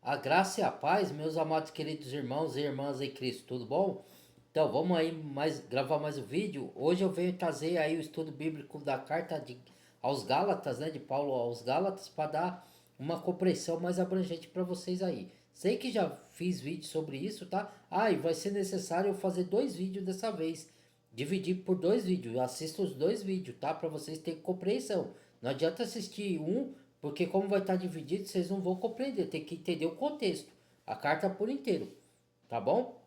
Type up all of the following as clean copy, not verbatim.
A graça e a paz, meus amados queridos irmãos e irmãs em Cristo, tudo bom? Então, vamos aí gravar mais um vídeo. Hoje eu venho trazer aí o estudo bíblico da aos Gálatas, né, de Paulo aos Gálatas, para dar uma compreensão mais abrangente para vocês aí. Sei que já fiz vídeo sobre isso, tá? E vai ser necessário eu fazer dois vídeos dessa vez. Dividir por dois vídeos. Eu assisto os dois vídeos, tá? Para vocês terem compreensão. Não adianta assistir um, porque como vai estar dividido, vocês não vão compreender. Tem que entender o contexto. A carta por inteiro. Tá bom?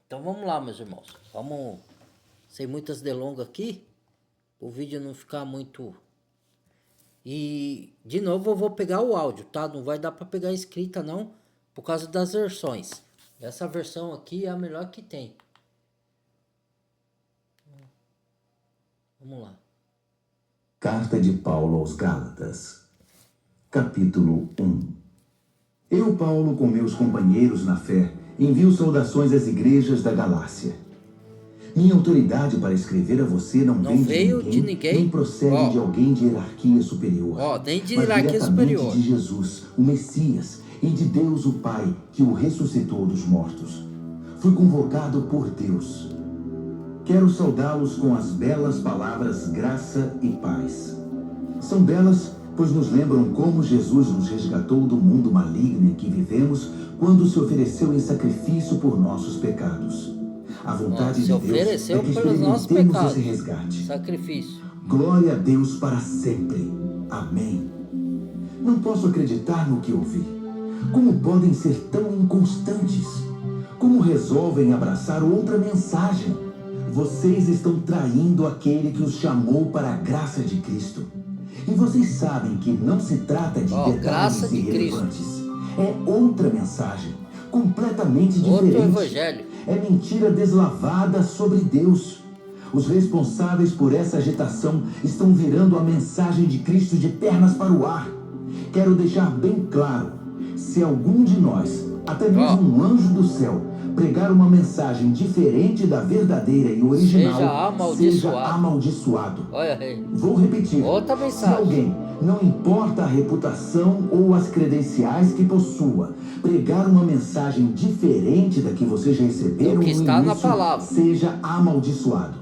Então vamos lá, meus irmãos. Vamos, sem muitas delongas aqui. O vídeo não ficar muito... E, de novo, eu vou pegar o áudio, tá? Não vai dar para pegar a escrita, não. Por causa das versões. Essa versão aqui é a melhor que tem. Vamos lá. Carta de Paulo aos Gálatas, capítulo 1. Eu, Paulo, com meus companheiros na fé, envio saudações às igrejas da Galácia. Minha autoridade para escrever a você não vem de ninguém, nem procede de alguém de hierarquia superior, nem de mas hierarquia diretamente superior. de Jesus, o Messias, e de Deus o Pai, que o ressuscitou dos mortos. Fui convocado por Deus. Quero saudá-los com as belas palavras graça e paz. São belas, pois nos lembram como Jesus nos resgatou do mundo maligno em que vivemos quando se ofereceu em sacrifício por nossos pecados. A vontade de Deus é que experimentemos esse resgate. Sacrifício. Glória a Deus para sempre. Amém. Não posso acreditar no que ouvi. Como podem ser tão inconstantes? Como resolvem abraçar outra mensagem? Vocês estão traindo aquele que os chamou para a graça de Cristo. E vocês sabem que não se trata de detalhes irrelevantes. É outra mensagem, completamente diferente. Outro evangelho. É mentira deslavada sobre Deus. Os responsáveis por essa agitação estão virando a mensagem de Cristo de pernas para o ar. Quero deixar bem claro, se algum de nós, até mesmo um anjo do céu, pregar uma mensagem diferente da verdadeira e original, seja amaldiçoado. Olha aí. Vou repetir. Outra Se mensagem. alguém, não importa a reputação ou as credenciais que possua, pregar uma mensagem diferente da que vocês receberam no início, na palavra, seja amaldiçoado.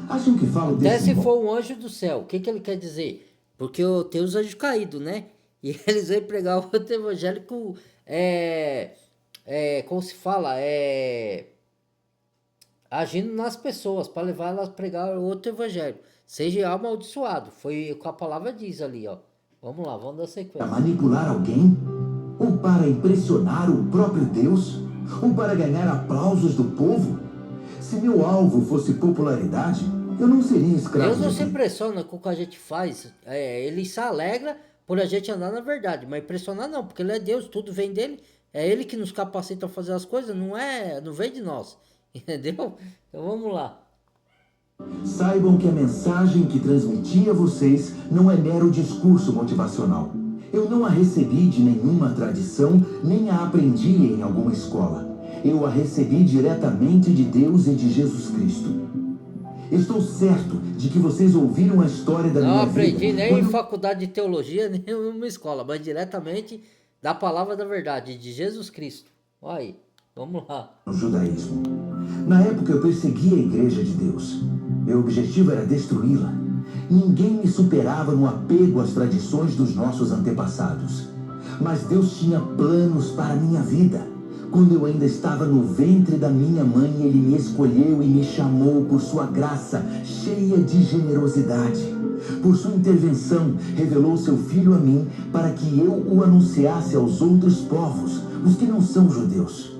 Acham que falo até desse se modo? for um anjo do céu. O que ele quer dizer? Porque tem os anjos caídos, né? E eles vêm pregar o outro evangélico, como se fala, agindo nas pessoas, para levar elas a pregar outro evangelho. Seja amaldiçoado. Foi o que a palavra diz ali, ó. Vamos lá, vamos dar sequência. Para manipular alguém? Ou para impressionar o próprio Deus? Ou para ganhar aplausos do povo? Se meu alvo fosse popularidade, eu não seria escravo. Deus não se impressiona com o que a gente faz. Ele se alegra por a gente andar na verdade. Mas impressionar não, porque ele é Deus, tudo vem dele. É ele que nos capacita a fazer as coisas, não vem de nós. Entendeu? Então vamos lá. Saibam que a mensagem que transmiti a vocês não é mero discurso motivacional. Eu não a recebi de nenhuma tradição, nem a aprendi em alguma escola. Eu a recebi diretamente de Deus e de Jesus Cristo. Estou certo de que vocês ouviram a história da minha vida. Não aprendi nem em faculdade de teologia, nem em uma escola, mas diretamente da palavra da verdade, de Jesus Cristo. Olha aí, vamos lá. No judaísmo. Na época eu perseguia a igreja de Deus. Meu objetivo era destruí-la. Ninguém me superava no apego às tradições dos nossos antepassados. Mas Deus tinha planos para a minha vida. Quando eu ainda estava no ventre da minha mãe, Ele me escolheu e me chamou por sua graça, cheia de generosidade. Por sua intervenção, revelou seu Filho a mim, para que eu o anunciasse aos outros povos, os que não são judeus.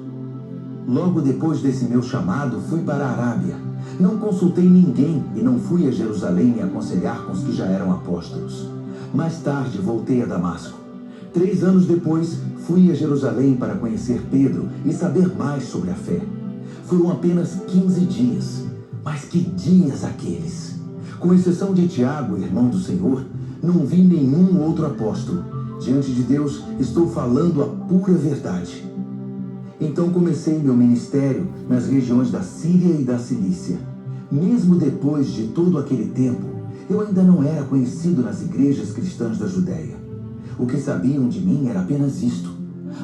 Logo depois desse meu chamado, fui para a Arábia. Não consultei ninguém e não fui a Jerusalém me aconselhar com os que já eram apóstolos. Mais tarde, voltei a Damasco. 3 anos depois, fui a Jerusalém para conhecer Pedro e saber mais sobre a fé. Foram apenas 15 dias, mas que dias aqueles! Com exceção de Tiago, irmão do Senhor, não vi nenhum outro apóstolo. Diante de Deus, estou falando a pura verdade. Então comecei meu ministério nas regiões da Síria e da Cilícia. Mesmo depois de todo aquele tempo, eu ainda não era conhecido nas igrejas cristãs da Judéia. O que sabiam de mim era apenas isto: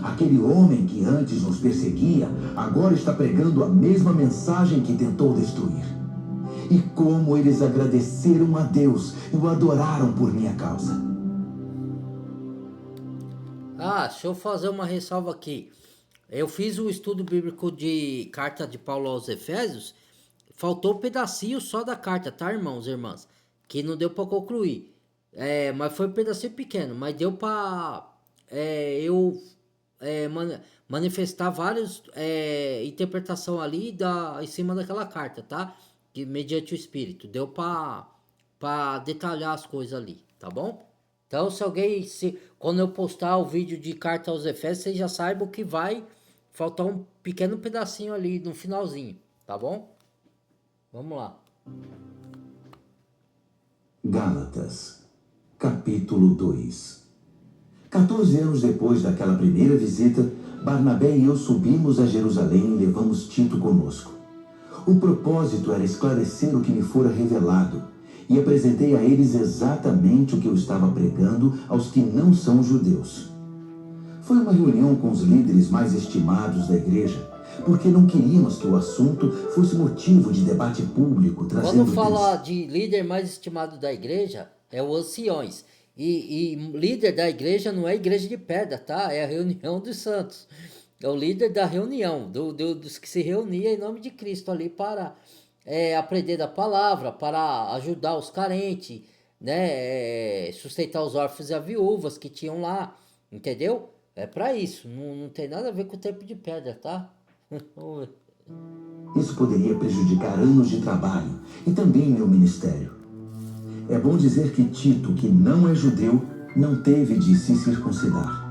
Aquele homem que antes nos perseguia, agora está pregando a mesma mensagem que tentou destruir. E como eles agradeceram a Deus e o adoraram por minha causa. Deixa eu fazer uma ressalva aqui. Eu fiz o estudo bíblico de carta de Paulo aos Efésios. Faltou um pedacinho só da carta, tá, irmãos e irmãs? Que não deu para concluir. Mas foi um pedacinho pequeno. Mas deu para eu manifestar várias interpretação ali em cima daquela carta, tá? Que, mediante o Espírito. Deu para detalhar as coisas ali, tá bom? Então, quando eu postar o vídeo de carta aos Efésios, vocês já saibam que vai faltar um pequeno pedacinho ali no finalzinho, tá bom? Vamos lá. Gálatas, capítulo 2. 14 anos depois daquela primeira visita, Barnabé e eu subimos a Jerusalém e levamos Tito conosco. O propósito era esclarecer o que me fora revelado, e apresentei a eles exatamente o que eu estava pregando aos que não são judeus. Foi uma reunião com os líderes mais estimados da igreja, porque não queríamos que o assunto fosse motivo de debate público, trazendo... Quando fala de líder mais estimado da igreja, é os anciões. E líder da igreja não é a igreja de pedra, tá? É a reunião dos santos. É o líder da reunião, dos que se reuniam em nome de Cristo ali para aprender da palavra, para ajudar os carentes, né? Sustentar os órfãos e as viúvas que tinham lá, entendeu? É para isso, não tem nada a ver com o tempo de pedra, tá? Isso poderia prejudicar anos de trabalho e também meu ministério. É bom dizer que Tito, que não é judeu, não teve de se circuncidar.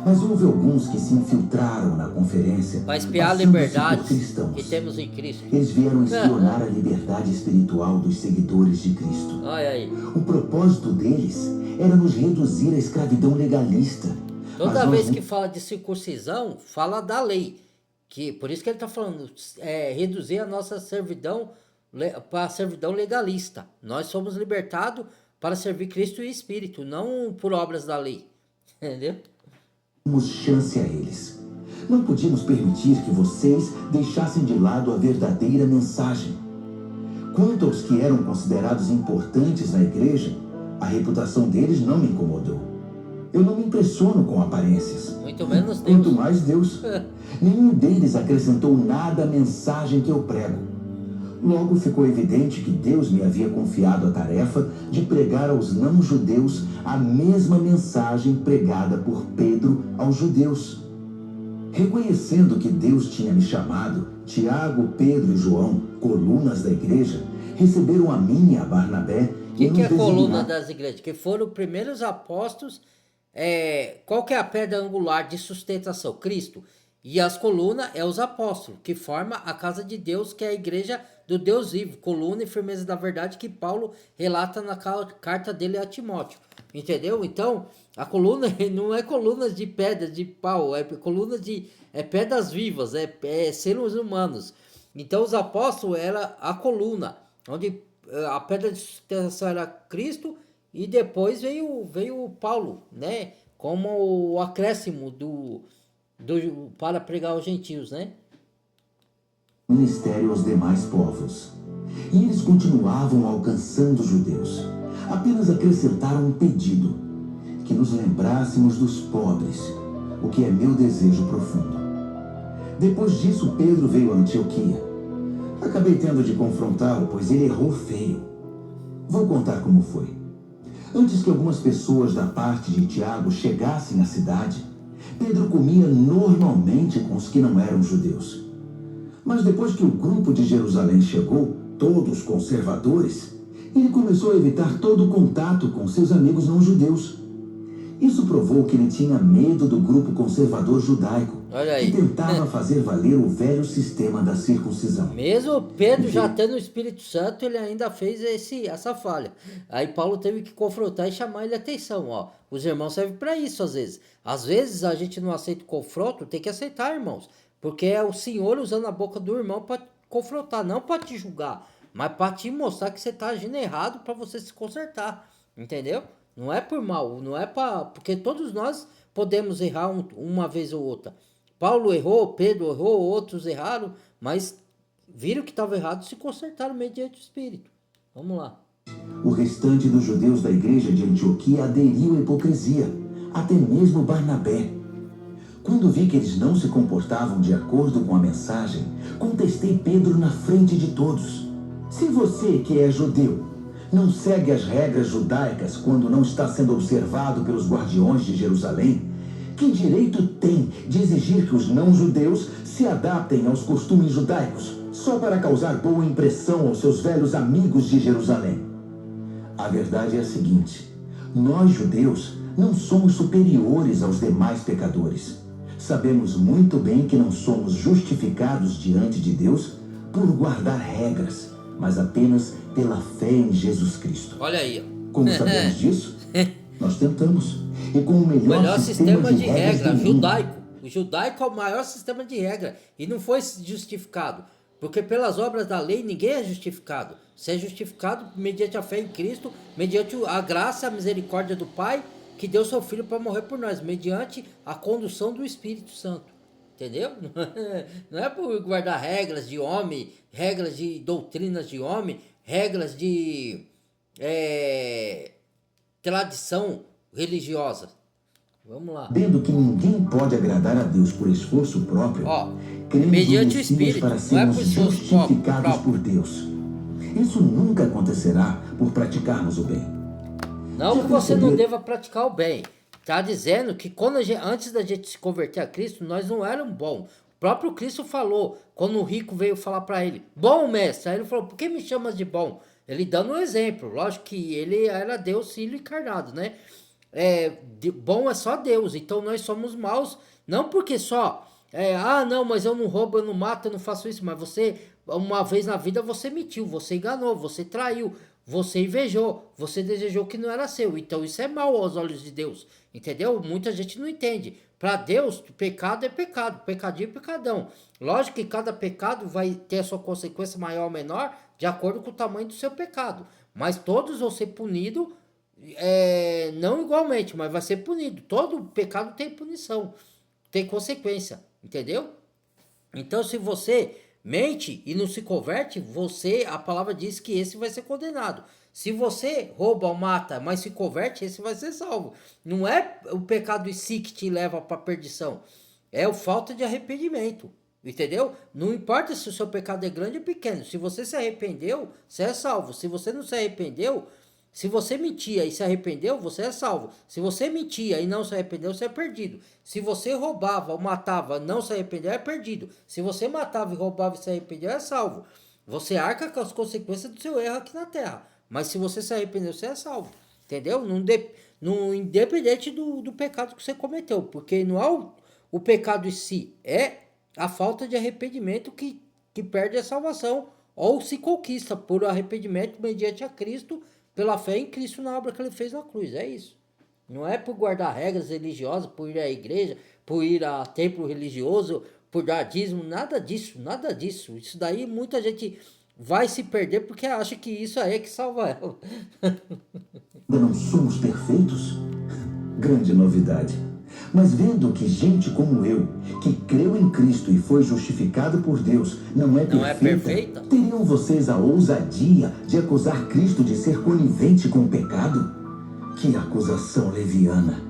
Mas houve alguns que se infiltraram na conferência para espiar a passando-se por liberdade cristãos. que temos em Cristo. Eles vieram espionar a liberdade espiritual dos seguidores de Cristo. Olha aí. O propósito deles era nos reduzir à escravidão legalista. Toda vez que fala de circuncisão, fala da lei. Por isso que ele está falando, reduzir a nossa servidão para a servidão legalista. Nós somos libertados para servir Cristo e Espírito, não por obras da lei. Entendeu? Demos chance a eles. Não podíamos permitir que vocês deixassem de lado a verdadeira mensagem. Quanto aos que eram considerados importantes na igreja, a reputação deles não me incomodou. Eu não me impressiono com aparências. Muito menos Deus. Quanto mais Deus. Nenhum deles acrescentou nada à mensagem que eu prego. Logo ficou evidente que Deus me havia confiado a tarefa de pregar aos não-judeus a mesma mensagem pregada por Pedro aos judeus. Reconhecendo que Deus tinha me chamado, Tiago, Pedro e João, colunas da igreja, receberam a mim e a Barnabé. O que é coluna das igrejas? Que foram os primeiros apóstolos. Qual que é a pedra angular de sustentação? Cristo. E as colunas é os apóstolos, que forma a casa de Deus, que é a igreja do Deus vivo, coluna e firmeza da verdade, que Paulo relata na carta dele a Timóteo. Entendeu? Então, a coluna não é coluna de pedra, de pau, é coluna de pedras vivas, seres humanos. Então, os apóstolos era a coluna, onde a pedra de sustentação era Cristo, e depois veio Paulo, né? Como o acréscimo para pregar aos gentios, né? Ministério aos demais povos. E eles continuavam alcançando os judeus. Apenas acrescentaram um pedido: que nos lembrássemos dos pobres, o que é meu desejo profundo. Depois disso, Pedro veio a Antioquia. Acabei tendo de confrontá-lo, pois ele errou feio. Vou contar como foi. Antes que algumas pessoas da parte de Tiago chegassem à cidade, Pedro comia normalmente com os que não eram judeus. Mas depois que o grupo de Jerusalém chegou, todos conservadores, ele começou a evitar todo contato com seus amigos não-judeus. Isso provou que ele tinha medo do grupo conservador judaico, que tentava fazer valer o velho sistema da circuncisão. Mesmo Pedro já tendo o Espírito Santo, ele ainda fez essa falha. Aí Paulo teve que confrontar e chamar ele a atenção. Os irmãos servem para isso às vezes. Às vezes a gente não aceita o confronto, tem que aceitar, irmãos. Porque é o Senhor usando a boca do irmão para confrontar, não para te julgar, mas para te mostrar que você está agindo errado, para você se consertar. Entendeu? Não é por mal, não é para... Porque todos nós podemos errar uma vez ou outra. Paulo errou, Pedro errou, outros erraram, mas viram que estava errado e se consertaram mediante o Espírito. Vamos lá. O restante dos judeus da igreja de Antioquia aderiu à hipocrisia, até mesmo Barnabé. Quando vi que eles não se comportavam de acordo com a mensagem, contestei Pedro na frente de todos. Se você, que é judeu, não segue as regras judaicas quando não está sendo observado pelos guardiões de Jerusalém, que direito tem de exigir que os não-judeus se adaptem aos costumes judaicos, só para causar boa impressão aos seus velhos amigos de Jerusalém? A verdade é a seguinte: nós, judeus, não somos superiores aos demais pecadores. Sabemos muito bem que não somos justificados diante de Deus por guardar regras, mas apenas pela fé em Jesus Cristo. Olha aí, ó. Como sabemos disso? Nós tentamos. E com o melhor sistema de regra judaico. O judaico é o maior sistema de regra. E não foi justificado. Porque pelas obras da lei ninguém é justificado. Você é justificado mediante a fé em Cristo, mediante a graça e a misericórdia do Pai, que deu seu Filho para morrer por nós, mediante a condução do Espírito Santo. Entendeu? Não é por guardar regras de homem, regras de doutrinas de homem, regras de tradição religiosa. Vamos lá. Vendo que ninguém pode agradar a Deus por esforço próprio, mediante o Espírito, para sermos justificados por Deus. Isso nunca acontecerá por praticarmos o bem. Não que você não deva praticar o bem. Está dizendo que antes da gente se converter a Cristo, nós não éramos bons. O próprio Cristo falou, quando o rico veio falar para ele, bom mestre, aí ele falou, por que me chamas de bom? Ele dando um exemplo, lógico que ele era Deus, Filho encarnado, né? Bom é só Deus, então nós somos maus, não porque só, não, mas eu não roubo, eu não mato, eu não faço isso, mas você, uma vez na vida você mentiu, você enganou, você traiu, você invejou, você desejou que não era seu, então isso é mal aos olhos de Deus, entendeu? Muita gente não entende. Para Deus, pecado é pecado, pecadinho é pecadão. Lógico que cada pecado vai ter a sua consequência maior ou menor, de acordo com o tamanho do seu pecado, mas todos vão ser punidos, não igualmente, mas vai ser punido. Todo pecado tem punição, tem consequência, entendeu? Então se você mente e não se converte, a palavra diz que esse vai ser condenado. Se você rouba ou mata, mas se converte, esse vai ser salvo. Não é o pecado em si que te leva para a perdição, é a falta de arrependimento, entendeu? Não importa se o seu pecado é grande ou pequeno, se você se arrependeu, você é salvo. Se você não se arrependeu, se você mentia e se arrependeu, você é salvo. Se você mentia e não se arrependeu, você é perdido. Se você roubava ou matava e não se arrependeu, é perdido. Se você matava e roubava e se arrependeu, é salvo. Você arca com as consequências do seu erro aqui na terra. Mas se você se arrependeu, você é salvo. Entendeu? Independente do pecado que você cometeu. Porque não é o pecado em si, é a falta de arrependimento que perde a salvação. Ou se conquista por arrependimento mediante a Cristo, pela fé em Cristo na obra que ele fez na cruz, é isso. Não é por guardar regras religiosas, por ir à igreja, por ir a templo religioso, por dar dízimo, nada disso, nada disso. Isso daí muita gente vai se perder porque acha que isso aí é que salva ela. Não somos perfeitos? Grande novidade. Mas vendo que gente como eu, que creu em Cristo e foi justificado por Deus, não é perfeita, teriam vocês a ousadia de acusar Cristo de ser conivente com o pecado? Que acusação leviana!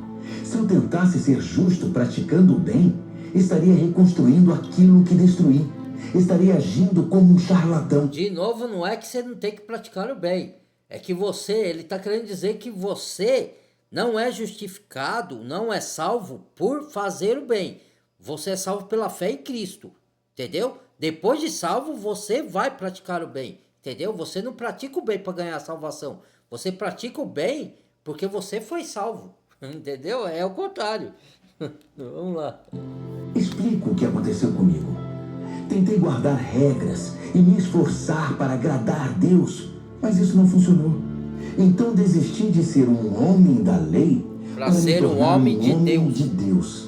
Se eu tentasse ser justo praticando o bem, estaria reconstruindo aquilo que destruí. Estaria agindo como um charlatão. De novo, não é que você não tem que praticar o bem. É que ele está querendo dizer que você não é justificado, não é salvo por fazer o bem. Você é salvo pela fé em Cristo, entendeu? Depois de salvo, você vai praticar o bem, entendeu? Você não pratica o bem para ganhar a salvação. Você pratica o bem porque você foi salvo, entendeu? É o contrário. Vamos lá. Explico o que aconteceu comigo. Tentei guardar regras e me esforçar para agradar a Deus, mas isso não funcionou. Então desisti de ser um homem da lei para ser um homem de Deus.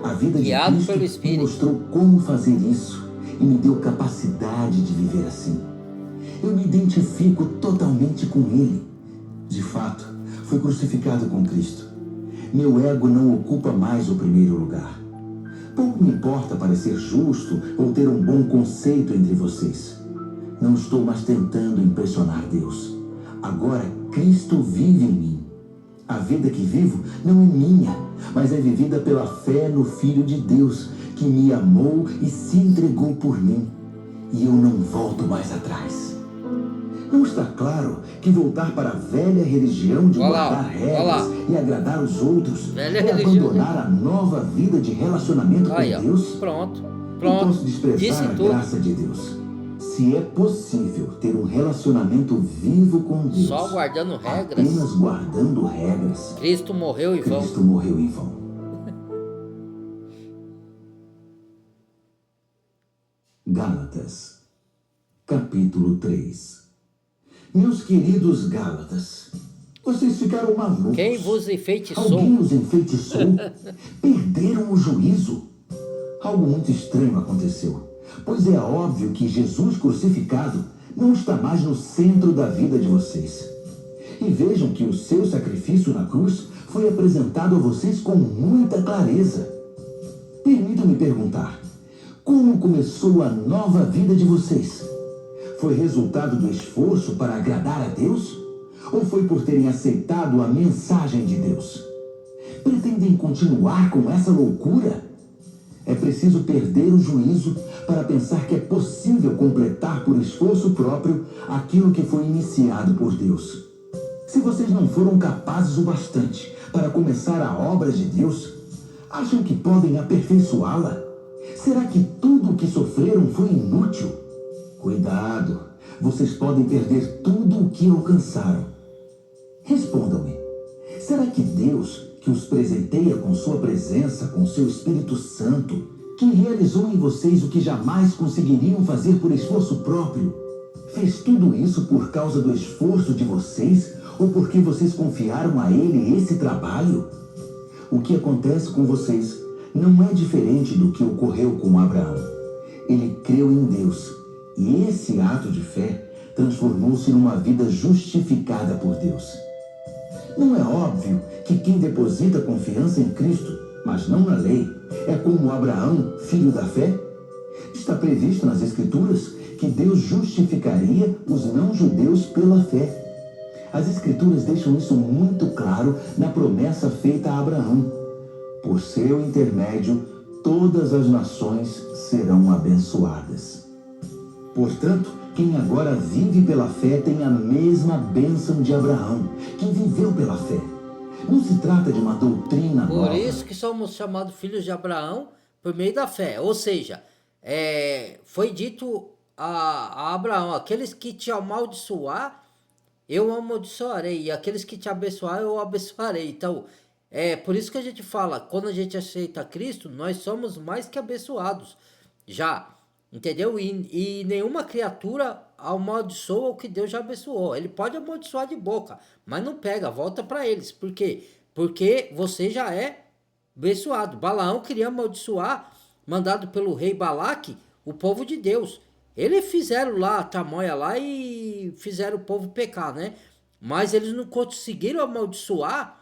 A vida guiado de pelo Cristo me Espírito mostrou como fazer isso e me deu capacidade de viver assim. Eu me identifico totalmente com Ele. De fato, fui crucificado com Cristo. meu ego não ocupa mais o primeiro lugar. Pouco me importa parecer justo ou ter um bom conceito entre vocês. Não estou mais tentando impressionar Deus. Agora Cristo vive em mim. A vida que vivo não é minha, mas é vivida pela fé no Filho de Deus, que me amou e se entregou por mim. E eu não volto mais atrás. Não está claro que voltar para a velha religião de guardar regras e agradar os outros é abandonar a nova vida de relacionamento com Deus? Pronto. Não posso desprezar a graça de Deus. Se é possível ter um relacionamento vivo com Deus, só guardando regras, apenas guardando regras, Cristo morreu em vão. Cristo morreu em vão. Gálatas, capítulo 3. Meus queridos Gálatas, vocês ficaram malucos. Quem vos enfeitiçou? Alguém os enfeitiçou? Perderam o juízo? Algo muito estranho aconteceu, pois é óbvio que Jesus crucificado não está mais no centro da vida de vocês. E vejam que o seu sacrifício na cruz foi apresentado a vocês com muita clareza. Permitam-me perguntar, como começou a nova vida de vocês? Foi resultado do esforço para agradar a Deus? Ou foi por terem aceitado a mensagem de Deus? Pretendem continuar com essa loucura? É preciso perder o juízo para pensar que é possível completar por esforço próprio aquilo que foi iniciado por Deus. Se vocês não foram capazes o bastante para começar a obra de Deus, acham que podem aperfeiçoá-la? Será que tudo o que sofreram foi inútil? Cuidado, vocês podem perder tudo o que alcançaram. Respondam-me, será que Deus, que os presenteia com sua presença, com seu Espírito Santo, que realizou em vocês o que jamais conseguiriam fazer por esforço próprio, fez tudo isso por causa do esforço de vocês ou porque vocês confiaram a Ele esse trabalho? O que acontece com vocês não é diferente do que ocorreu com Abraão. Ele creu em Deus e esse ato de fé transformou-se numa vida justificada por Deus. Não é óbvio que quem deposita confiança em Cristo, mas não na lei, é como Abraão, filho da fé? Está previsto nas Escrituras que Deus justificaria os não-judeus pela fé. As Escrituras deixam isso muito claro na promessa feita a Abraão. Por seu intermédio, todas as nações serão abençoadas. Portanto, quem agora vive pela fé tem a mesma bênção de Abraão, que viveu pela fé. Não se trata de uma doutrina nova. Por isso que somos chamados filhos de Abraão por meio da fé. Ou seja, foi dito a Abraão, aqueles que te amaldiçoar, eu amaldiçoarei, e aqueles que te abençoar, eu abençoarei. Então, por isso que a gente fala, quando a gente aceita Cristo, nós somos mais que abençoados. Já, entendeu? E nenhuma criatura amaldiçoa o que Deus já abençoou. Ele pode amaldiçoar de boca, mas não pega, volta para eles. Por quê? Porque você já é abençoado. Balaão queria amaldiçoar, mandado pelo rei Balaque, o povo de Deus. Eles fizeram lá a tamoia lá e fizeram o povo pecar, né? Mas eles não conseguiram amaldiçoar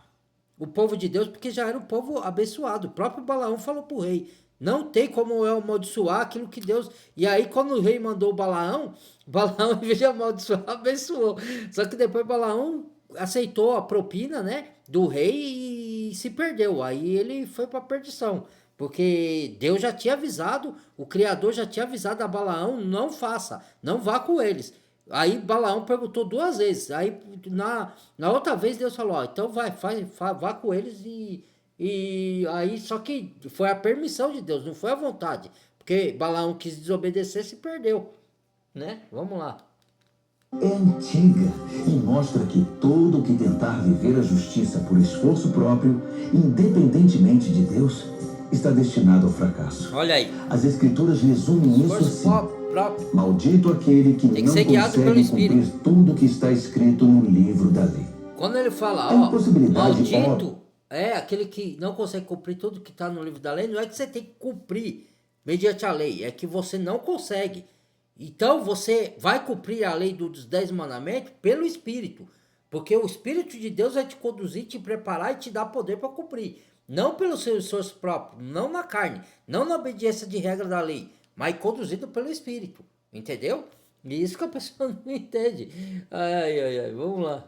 o povo de Deus porque já era um povo abençoado. O próprio Balaão falou pro rei, não tem como eu amaldiçoar aquilo que Deus... E aí quando o rei mandou o Balaão, em vez de amaldiçoar, abençoou. Só que depois Balaão aceitou a propina, né, do rei e se perdeu. Aí ele foi para perdição. Porque Deus já tinha avisado, o Criador já tinha avisado a Balaão, não faça, não vá com eles. Aí Balaão perguntou 2 vezes, aí na outra vez Deus falou, então vá com eles e aí só que foi a permissão de Deus, não foi a vontade. Porque Balaão quis desobedecer, se perdeu, né? Vamos lá. É antiga e mostra que todo que tentar viver a justiça por esforço próprio, independentemente de Deus, está destinado ao fracasso. Olha aí. As Escrituras resumem isso assim. Maldito aquele que não consegue cumprir tudo que está escrito no livro da lei. Quando ele fala, maldito é aquele que não consegue cumprir tudo que está no livro da lei, não é que você tem que cumprir mediante a lei, é que você não consegue. Então você vai cumprir a lei dos 10 mandamentos pelo Espírito. Porque o Espírito de Deus vai te conduzir, te preparar e te dar poder para cumprir. Não pelo seu esforço próprio, não na carne, não na obediência de regra da lei, mas conduzido pelo Espírito. Entendeu? E isso que a pessoa não entende. Ai, vamos lá.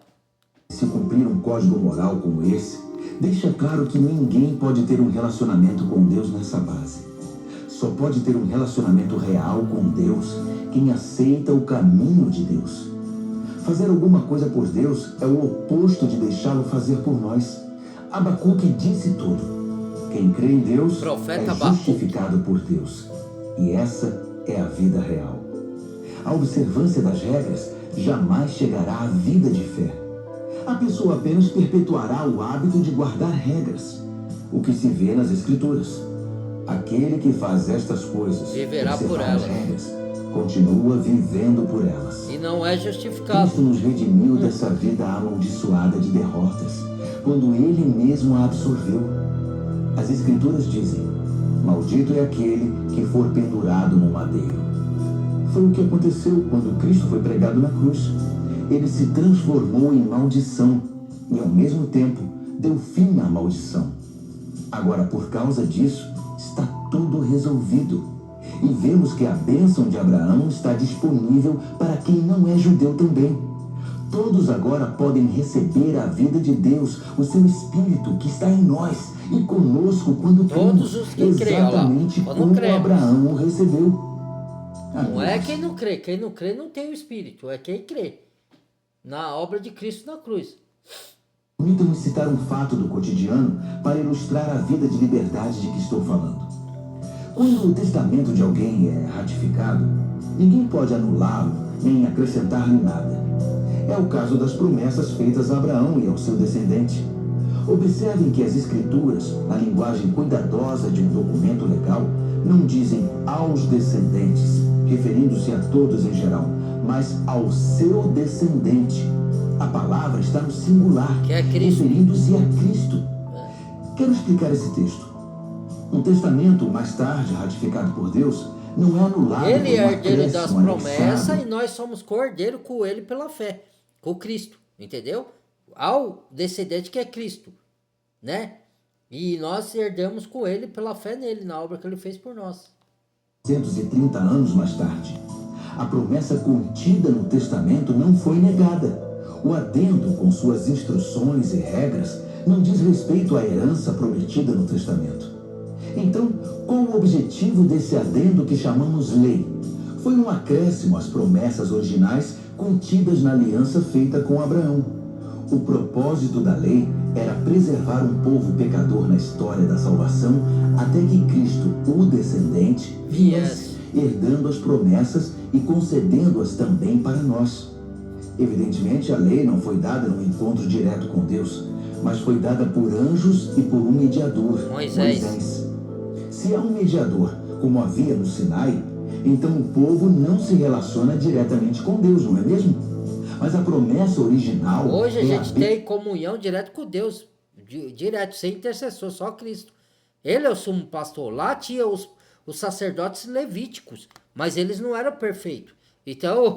Se cumprir um código moral como esse, deixa claro que ninguém pode ter um relacionamento com Deus nessa base. Só pode ter um relacionamento real com Deus quem aceita o caminho de Deus. Fazer alguma coisa por Deus é o oposto de deixá-lo fazer por nós. Abacuque disse tudo. Quem crê em Deus Profeta é justificado por Deus. E essa é a vida real. A observância das regras jamais chegará à vida de fé. A pessoa apenas perpetuará o hábito de guardar regras, o que se vê nas Escrituras. Aquele que faz estas coisas, viverá por as elas, regras, continua vivendo por elas. E não é justificado. Cristo nos redimiu dessa vida amaldiçoada de derrotas, quando Ele mesmo a absorveu. As Escrituras dizem: maldito é aquele que for pendurado no madeiro. Foi o que aconteceu quando Cristo foi pregado na cruz. Ele se transformou em maldição e, ao mesmo tempo, deu fim à maldição. Agora, por causa disso, está tudo resolvido. E vemos que a bênção de Abraão está disponível para quem não é judeu também. Todos agora podem receber a vida de Deus, o seu Espírito que está em nós e conosco quando Todos os que creem, exatamente como Abraão o recebeu. Não é quem não crê não tem o Espírito, é quem crê na obra de Cristo na cruz. Permitam-me citar um fato do cotidiano para ilustrar a vida de liberdade de que estou falando. Quando o testamento de alguém é ratificado, ninguém pode anulá-lo nem acrescentar-lhe nada. É o caso das promessas feitas a Abraão e ao seu descendente. Observem que as Escrituras, na linguagem cuidadosa de um documento legal, não dizem aos descendentes, referindo-se a todos em geral, mas ao seu descendente. A palavra está no singular, que é Cristo, referindo-se a Cristo. Quero explicar esse texto. Um testamento, mais tarde ratificado por Deus, não é anulado. Ele é herdeiro das promessas e nós somos co-herdeiro com ele pela fé, com Cristo, entendeu? Ao descendente que é Cristo, né? E nós herdamos com ele pela fé nele, na obra que ele fez por nós. 130 anos mais tarde, a promessa contida no testamento não foi negada. O adendo, com suas instruções e regras, não diz respeito à herança prometida no testamento. Então, qual o objetivo desse adendo que chamamos lei? Foi um acréscimo às promessas originais contidas na aliança feita com Abraão. O propósito da lei era preservar um povo pecador na história da salvação até que Cristo, o descendente, viesse, herdando as promessas e concedendo-as também para nós. Evidentemente, a lei não foi dada num encontro direto com Deus, mas foi dada por anjos e por um mediador, Moisés. Se há um mediador, como havia no Sinai, então o povo não se relaciona diretamente com Deus, não é mesmo? Mas a promessa original... Hoje a gente tem comunhão direto com Deus, direto, sem intercessor, só Cristo. Ele é o sumo pastor. Lá tinha os sacerdotes levíticos, mas eles não eram perfeitos. Então,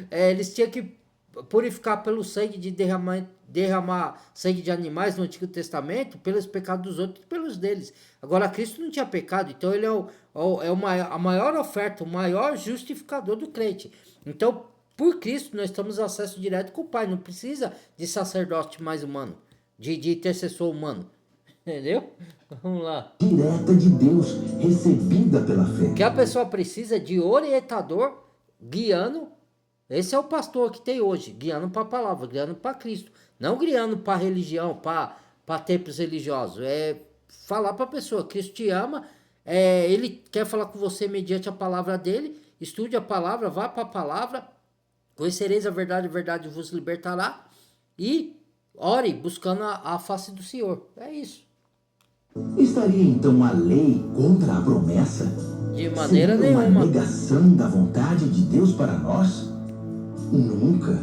eles tinham que purificar pelo sangue, de derramar sangue de animais no Antigo Testamento, pelos pecados dos outros e pelos deles. Agora, Cristo não tinha pecado, então ele é a maior oferta, o maior justificador do crente. Então, por Cristo, nós temos acesso direto com o Pai, não precisa de sacerdote mais humano, de intercessor humano. Entendeu? Vamos lá. Direta de Deus, recebida pela fé. O que a pessoa precisa de orientador, guiando. Esse é o pastor que tem hoje, guiando para a palavra, guiando para Cristo. Não guiando para religião, para templos religiosos. É falar para a pessoa, Cristo te ama, ele quer falar com você mediante a palavra dele, estude a palavra, vá para a palavra, conhecereis a verdade vos libertará, e ore buscando a face do Senhor. É isso. Estaria então a lei contra a promessa? De maneira Seria nenhuma. uma negação da vontade de Deus para nós? Nunca.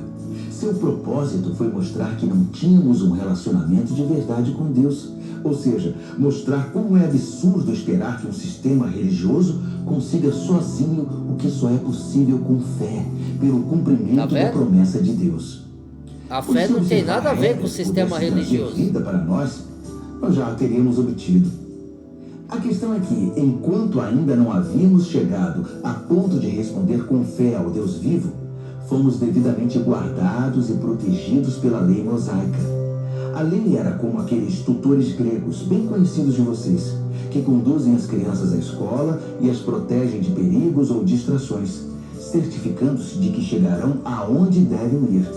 Seu propósito foi mostrar que não tínhamos um relacionamento de verdade com Deus. Ou seja, mostrar como é absurdo esperar que um sistema religioso consiga sozinho o que só é possível com fé, pelo cumprimento da promessa de Deus. A Pois fé se não tem observar nada a ver com o regras sistema pudesse trazer religioso. vida para nós já a teríamos obtido. A questão é que, enquanto ainda não havíamos chegado a ponto de responder com fé ao Deus vivo, fomos devidamente guardados e protegidos pela lei mosaica. A lei era como aqueles tutores gregos bem conhecidos de vocês, que conduzem as crianças à escola e as protegem de perigos ou distrações, certificando-se de que chegarão aonde devem ir.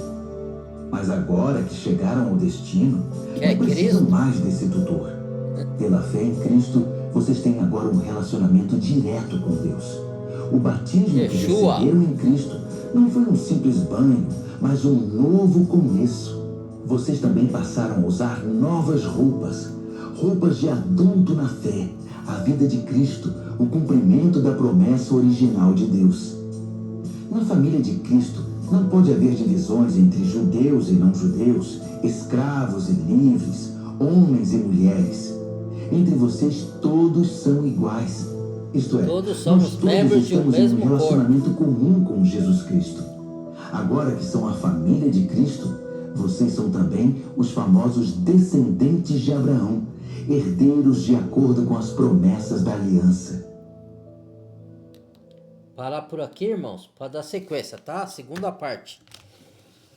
Mas agora que chegaram ao destino, Que é não precisam Cristo? mais desse tutor. Pela fé em Cristo, vocês têm agora um relacionamento direto com Deus. O batismo que Yeshua. receberam em Cristo não foi um simples banho, mas um novo começo. Vocês também passaram a usar novas roupas, roupas de adulto na fé, a vida de Cristo, o cumprimento da promessa original de Deus. Na família de Cristo, não pode haver divisões entre judeus e não judeus, escravos e livres, homens e mulheres. Entre vocês todos são iguais. Isto é, Todos nós somos todos membros de um estamos em um mesmo corpo. relacionamento comum com Jesus Cristo. Agora que são a família de Cristo, vocês são também os famosos descendentes de Abraão, herdeiros de acordo com as promessas da aliança. Parar por aqui, irmãos, para dar sequência, tá? Segunda parte,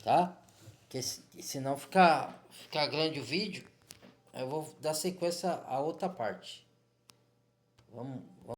tá? Porque senão fica grande o vídeo. Eu vou dar sequência à outra parte. Vamos